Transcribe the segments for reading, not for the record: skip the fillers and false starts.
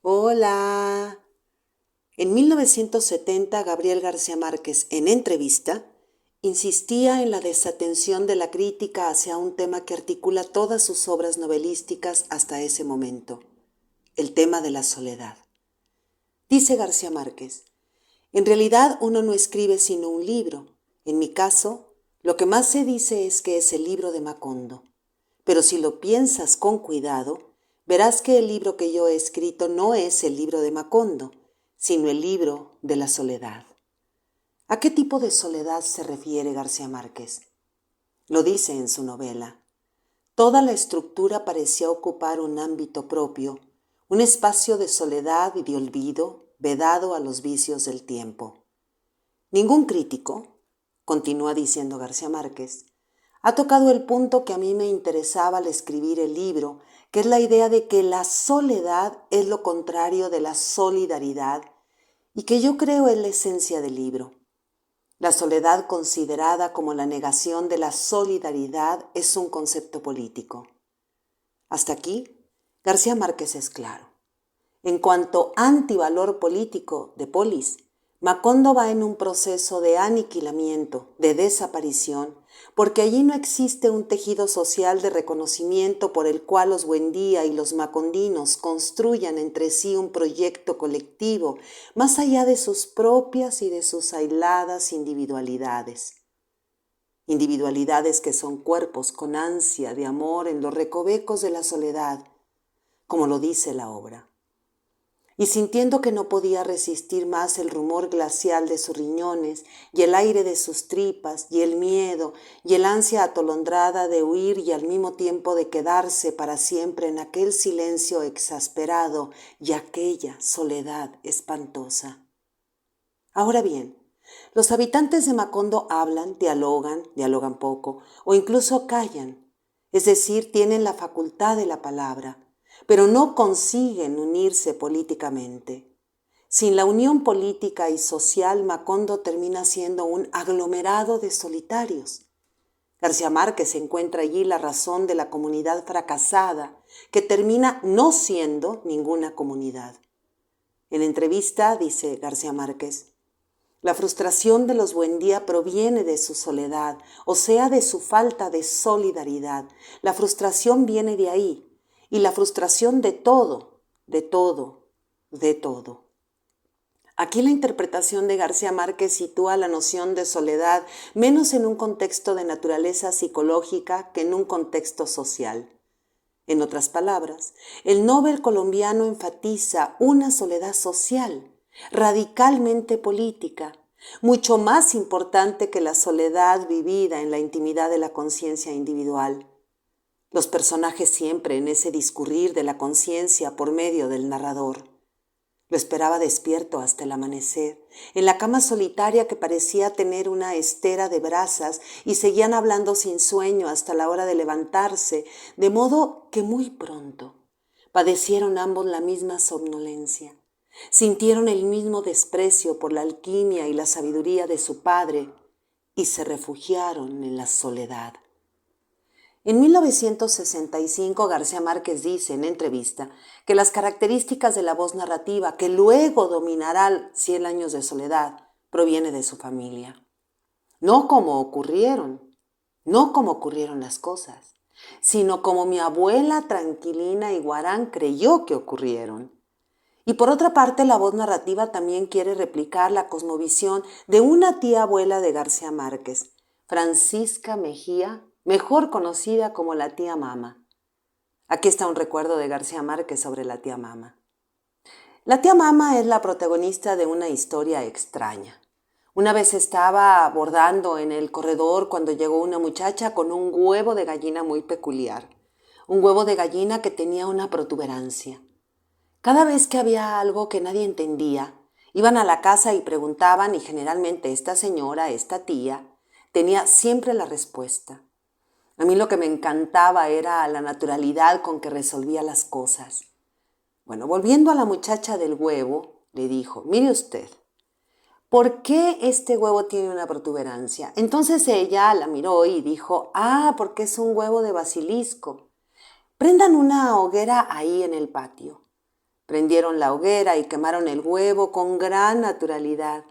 Hola. En 1970, Gabriel García Márquez, en entrevista, insistía en la desatención de la crítica hacia un tema que articula todas sus obras novelísticas hasta ese momento, el tema de la soledad. Dice García Márquez, en realidad uno no escribe sino un libro. En mi caso, lo que más se dice es que es el libro de Macondo. Pero si lo piensas con cuidado, verás que el libro que yo he escrito no es el libro de Macondo, sino el libro de la soledad. ¿A qué tipo de soledad se refiere García Márquez? Lo dice en su novela. Toda la estructura parecía ocupar un ámbito propio, un espacio de soledad y de olvido vedado a los vicios del tiempo. Ningún crítico, continúa diciendo García Márquez, ha tocado el punto que a mí me interesaba al escribir el libro, que es la idea de que la soledad es lo contrario de la solidaridad y que yo creo es la esencia del libro. La soledad considerada como la negación de la solidaridad es un concepto político. Hasta aquí, García Márquez es claro. En cuanto antivalor político de polis, Macondo va en un proceso de aniquilamiento, de desaparición, porque allí no existe un tejido social de reconocimiento por el cual los Buendía y los macondinos construyan entre sí un proyecto colectivo, más allá de sus propias y de sus aisladas individualidades. Individualidades que son cuerpos con ansia de amor en los recovecos de la soledad, como lo dice la obra. Y sintiendo que no podía resistir más el rumor glacial de sus riñones y el aire de sus tripas y el miedo y el ansia atolondrada de huir y al mismo tiempo de quedarse para siempre en aquel silencio exasperado y aquella soledad espantosa. Ahora bien, los habitantes de Macondo hablan, dialogan poco o incluso callan, es decir, tienen la facultad de la palabra, pero no consiguen unirse políticamente. Sin la unión política y social, Macondo termina siendo un aglomerado de solitarios. García Márquez encuentra allí la razón de la comunidad fracasada, que termina no siendo ninguna comunidad. En entrevista dice García Márquez, la frustración de los Buendía proviene de su soledad, o sea, de su falta de solidaridad. La frustración viene de ahí. Y la frustración de todo, de todo, de todo. Aquí la interpretación de García Márquez sitúa la noción de soledad menos en un contexto de naturaleza psicológica que en un contexto social. En otras palabras, el Nobel colombiano enfatiza una soledad social, radicalmente política, mucho más importante que la soledad vivida en la intimidad de la conciencia individual. Los personajes siempre en ese discurrir de la conciencia por medio del narrador. Lo esperaba despierto hasta el amanecer, en la cama solitaria que parecía tener una estera de brasas, y seguían hablando sin sueño hasta la hora de levantarse, de modo que muy pronto padecieron ambos la misma somnolencia. Sintieron el mismo desprecio por la alquimia y la sabiduría de su padre y se refugiaron en la soledad. En 1965, García Márquez dice en entrevista que las características de la voz narrativa que luego dominará 100 años de soledad proviene de su familia. No como ocurrieron las cosas, sino como mi abuela Tranquilina Iguarán creyó que ocurrieron. Y por otra parte, la voz narrativa también quiere replicar la cosmovisión de una tía abuela de García Márquez, Francisca Mejía, mejor conocida como la tía Mama. Aquí está un recuerdo de García Márquez sobre la tía Mama. La tía Mama es la protagonista de una historia extraña. Una vez estaba bordando en el corredor cuando llegó una muchacha con un huevo de gallina muy peculiar. Un huevo de gallina que tenía una protuberancia. Cada vez que había algo que nadie entendía, iban a la casa y preguntaban, y generalmente esta señora, esta tía, tenía siempre la respuesta. A mí lo que me encantaba era la naturalidad con que resolvía las cosas. Bueno, volviendo a la muchacha del huevo, le dijo, mire usted, ¿por qué este huevo tiene una protuberancia? Entonces ella la miró y dijo, porque es un huevo de basilisco. Prendan una hoguera ahí en el patio. Prendieron la hoguera y quemaron el huevo con gran naturalidad.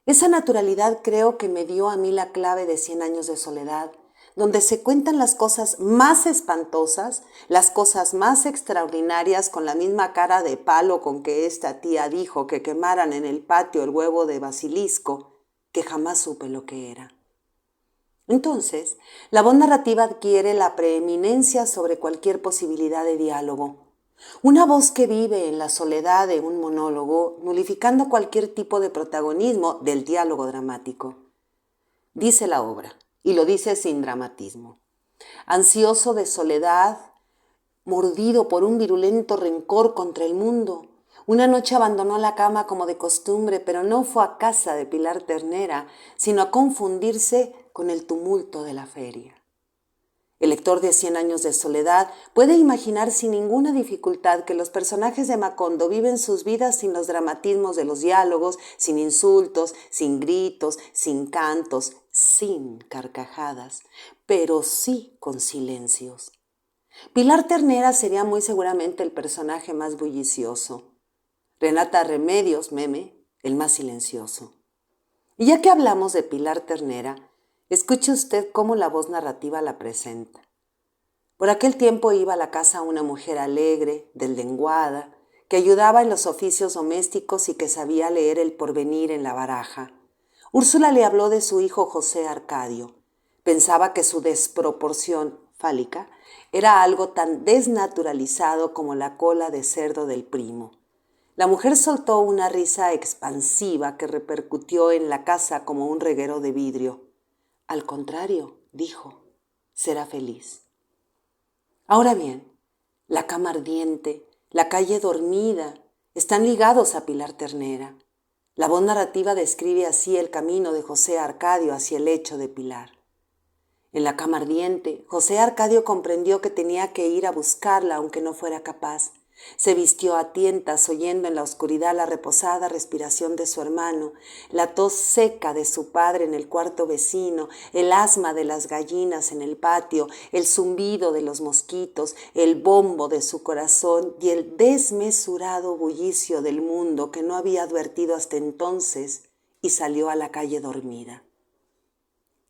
Esa naturalidad creo que me dio a mí la clave de 100 años de soledad, donde se cuentan las cosas más espantosas, las cosas más extraordinarias con la misma cara de palo con que esta tía dijo que quemaran en el patio el huevo de basilisco, que jamás supe lo que era. Entonces, la voz narrativa adquiere la preeminencia sobre cualquier posibilidad de diálogo. Una voz que vive en la soledad de un monólogo, nulificando cualquier tipo de protagonismo del diálogo dramático. Dice la obra, y lo dice sin dramatismo. Ansioso de soledad, mordido por un virulento rencor contra el mundo, una noche abandonó la cama como de costumbre, pero no fue a casa de Pilar Ternera, sino a confundirse con el tumulto de la feria. El lector de 100 años de soledad puede imaginar sin ninguna dificultad que los personajes de Macondo viven sus vidas sin los dramatismos de los diálogos, sin insultos, sin gritos, sin cantos, sin carcajadas, pero sí con silencios. Pilar Ternera sería muy seguramente el personaje más bullicioso. Renata Remedios, Meme, el más silencioso. Y ya que hablamos de Pilar Ternera, escuche usted cómo la voz narrativa la presenta. Por aquel tiempo iba a la casa una mujer alegre, deslenguada, que ayudaba en los oficios domésticos y que sabía leer el porvenir en la baraja. Úrsula le habló de su hijo José Arcadio. Pensaba que su desproporción fálica era algo tan desnaturalizado como la cola de cerdo del primo. La mujer soltó una risa expansiva que repercutió en la casa como un reguero de vidrio. Al contrario, dijo, será feliz. Ahora bien, la cama ardiente, la calle dormida, están ligados a Pilar Ternera. La voz narrativa describe así el camino de José Arcadio hacia el lecho de Pilar. En la cama ardiente, José Arcadio comprendió que tenía que ir a buscarla aunque no fuera capaz. Se vistió a tientas, oyendo en la oscuridad la reposada respiración de su hermano, la tos seca de su padre en el cuarto vecino, el asma de las gallinas en el patio, el zumbido de los mosquitos, el bombo de su corazón y el desmesurado bullicio del mundo que no había advertido hasta entonces, y salió a la calle dormida.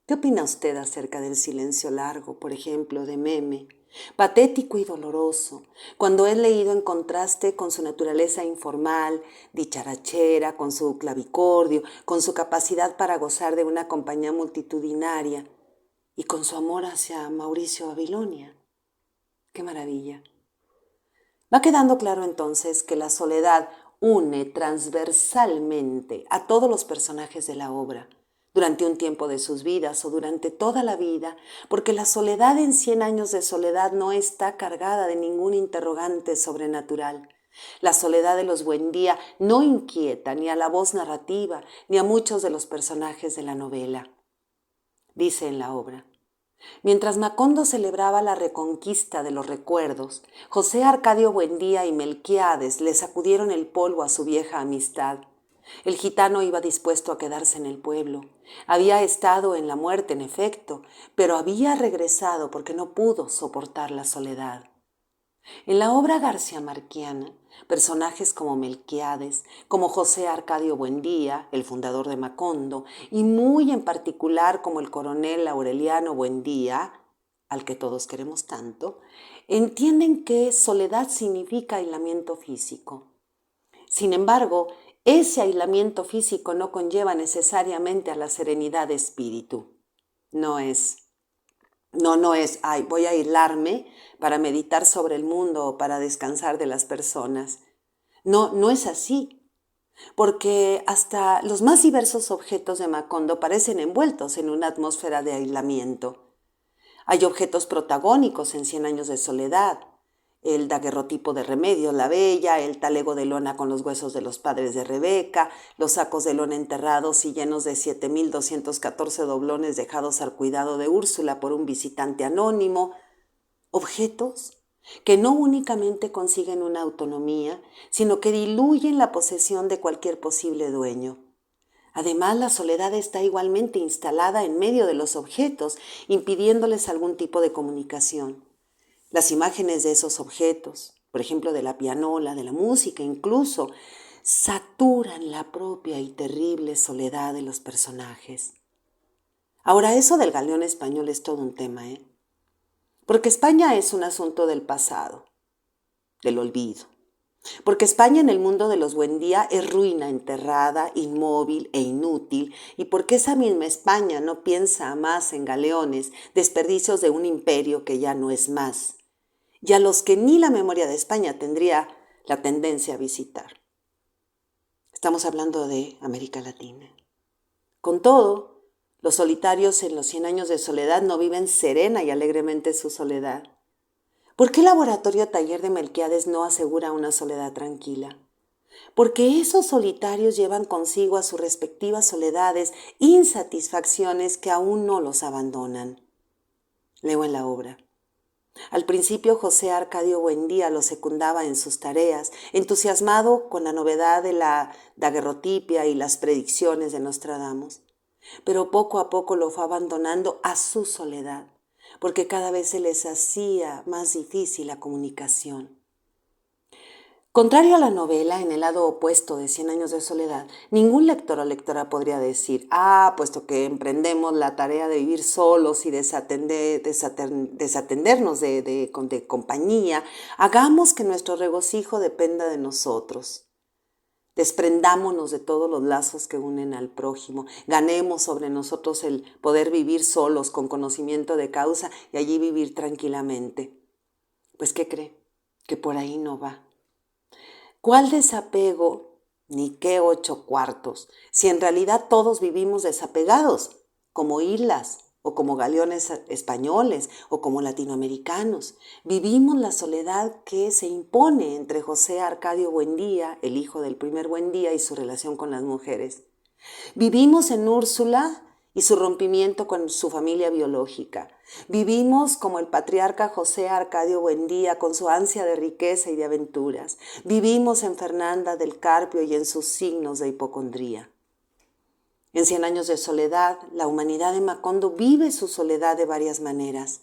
¿Qué opina usted acerca del silencio largo, por ejemplo, de Meme? Patético y doloroso, cuando es leído en contraste con su naturaleza informal, dicharachera, con su clavicordio, con su capacidad para gozar de una compañía multitudinaria y con su amor hacia Mauricio Babilonia. ¡Qué maravilla! Va quedando claro entonces que la soledad une transversalmente a todos los personajes de la obra, durante un tiempo de sus vidas o durante toda la vida, porque la soledad en 100 años de soledad no está cargada de ningún interrogante sobrenatural. La soledad de los Buendía no inquieta ni a la voz narrativa ni a muchos de los personajes de la novela. Dice en la obra: mientras Macondo celebraba la reconquista de los recuerdos, José Arcadio Buendía y Melquiades le sacudieron el polvo a su vieja amistad. El gitano iba dispuesto a quedarse en el pueblo. Había estado en la muerte, en efecto, pero había regresado porque no pudo soportar la soledad. En la obra garciamarquiana, personajes como Melquiades, como José Arcadio Buendía, el fundador de Macondo, y muy en particular como el coronel Aureliano Buendía, al que todos queremos tanto, entienden que soledad significa aislamiento físico. Sin embargo, ese aislamiento físico no conlleva necesariamente a la serenidad de espíritu. No es, voy a aislarme para meditar sobre el mundo o para descansar de las personas. No es así, porque hasta los más diversos objetos de Macondo parecen envueltos en una atmósfera de aislamiento. Hay objetos protagónicos en 100 años de soledad: el daguerrotipo de Remedios la Bella, el talego de lona con los huesos de los padres de Rebeca, los sacos de lona enterrados y llenos de 7.214 doblones dejados al cuidado de Úrsula por un visitante anónimo. Objetos que no únicamente consiguen una autonomía, sino que diluyen la posesión de cualquier posible dueño. Además, la soledad está igualmente instalada en medio de los objetos, impidiéndoles algún tipo de comunicación. Las imágenes de esos objetos, por ejemplo de la pianola, de la música incluso, saturan la propia y terrible soledad de los personajes. Ahora, eso del galeón español es todo un tema, Porque España es un asunto del pasado, del olvido. Porque España en el mundo de los Buendía es ruina enterrada, inmóvil e inútil, y porque esa misma España no piensa más en galeones, desperdicios de un imperio que ya no es más, y a los que ni la memoria de España tendría la tendencia a visitar. Estamos hablando de América Latina. Con todo, los solitarios en los 100 años de soledad no viven serena y alegremente su soledad. ¿Por qué el laboratorio taller de Melquiades no asegura una soledad tranquila? Porque esos solitarios llevan consigo a sus respectivas soledades insatisfacciones que aún no los abandonan. Leo en la obra. Al principio José Arcadio Buendía lo secundaba en sus tareas, entusiasmado con la novedad de la daguerrotipia y las predicciones de Nostradamus. Pero poco a poco lo fue abandonando a su soledad, porque cada vez se les hacía más difícil la comunicación. Contrario a la novela, en el lado opuesto de 100 años de soledad, ningún lector o lectora podría decir, puesto que emprendemos la tarea de vivir solos y desatendernos de compañía, hagamos que nuestro regocijo dependa de nosotros. Desprendámonos de todos los lazos que unen al prójimo, ganemos sobre nosotros el poder vivir solos con conocimiento de causa y allí vivir tranquilamente. Pues, ¿qué cree? Que por ahí no va. ¿Cuál desapego ni qué 8 cuartos? Si en realidad todos vivimos desapegados, como islas o como galeones españoles o como latinoamericanos. Vivimos la soledad que se impone entre José Arcadio Buendía, el hijo del primer Buendía, y su relación con las mujeres. Vivimos en Úrsula y su rompimiento con su familia biológica. Vivimos como el patriarca José Arcadio Buendía con su ansia de riqueza y de aventuras. Vivimos en Fernanda del Carpio y en sus signos de hipocondría. En 100 años de soledad, la humanidad de Macondo vive su soledad de varias maneras.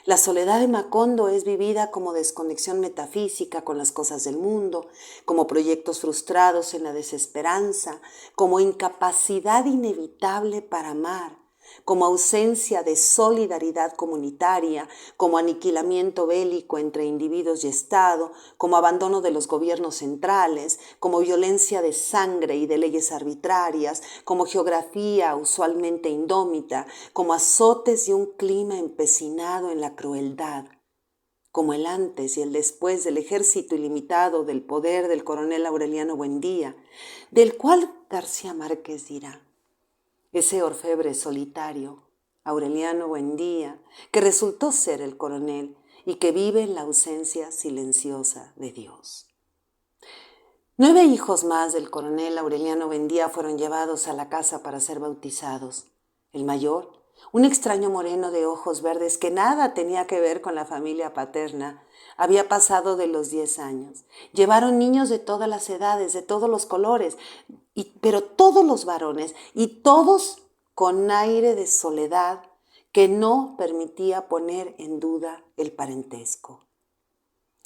La soledad de Macondo es vivida como desconexión metafísica con las cosas del mundo, como proyectos frustrados en la desesperanza, como incapacidad inevitable para amar, como ausencia de solidaridad comunitaria, como aniquilamiento bélico entre individuos y Estado, como abandono de los gobiernos centrales, como violencia de sangre y de leyes arbitrarias, como geografía usualmente indómita, como azotes y un clima empecinado en la crueldad, como el antes y el después del ejército ilimitado del poder del coronel Aureliano Buendía, del cual García Márquez dirá: ese orfebre solitario, Aureliano Buendía, que resultó ser el coronel y que vive en la ausencia silenciosa de Dios. 9 hijos más del coronel Aureliano Buendía fueron llevados a la casa para ser bautizados. El mayor, un extraño moreno de ojos verdes que nada tenía que ver con la familia paterna, había pasado de los 10 años. Llevaron niños de todas las edades, de todos los colores, pero todos los varones y todos con aire de soledad que no permitía poner en duda el parentesco.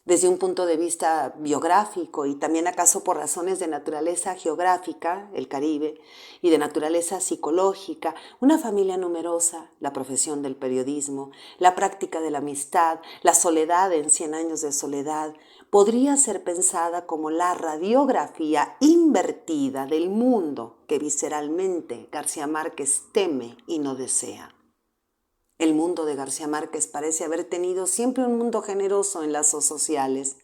Desde un punto de vista biográfico y también acaso por razones de naturaleza geográfica, el Caribe, y de naturaleza psicológica, una familia numerosa, la profesión del periodismo, la práctica de la amistad, la soledad en 100 años de soledad, podría ser pensada como la radiografía invertida del mundo que visceralmente García Márquez teme y no desea. El mundo de García Márquez parece haber tenido siempre un mundo generoso en lazos sociales,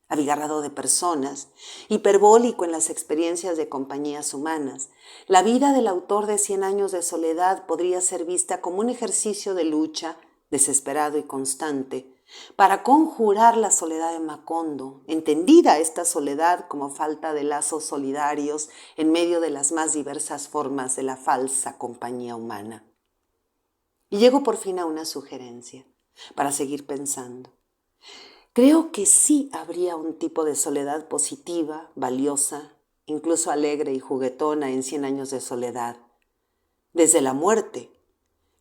abigarrado de personas, hiperbólico en las experiencias de compañías humanas. La vida del autor de 100 años de soledad podría ser vista como un ejercicio de lucha, desesperado y constante, para conjurar la soledad de Macondo, entendida esta soledad como falta de lazos solidarios en medio de las más diversas formas de la falsa compañía humana. Y llego por fin a una sugerencia, para seguir pensando. Creo que sí habría un tipo de soledad positiva, valiosa, incluso alegre y juguetona en 100 años de soledad. Desde la muerte,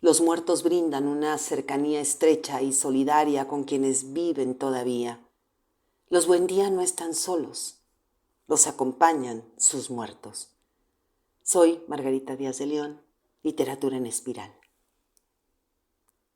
los muertos brindan una cercanía estrecha y solidaria con quienes viven todavía. Los Buendía no están solos, los acompañan sus muertos. Soy Margarita Díaz de León, Literatura en Espiral.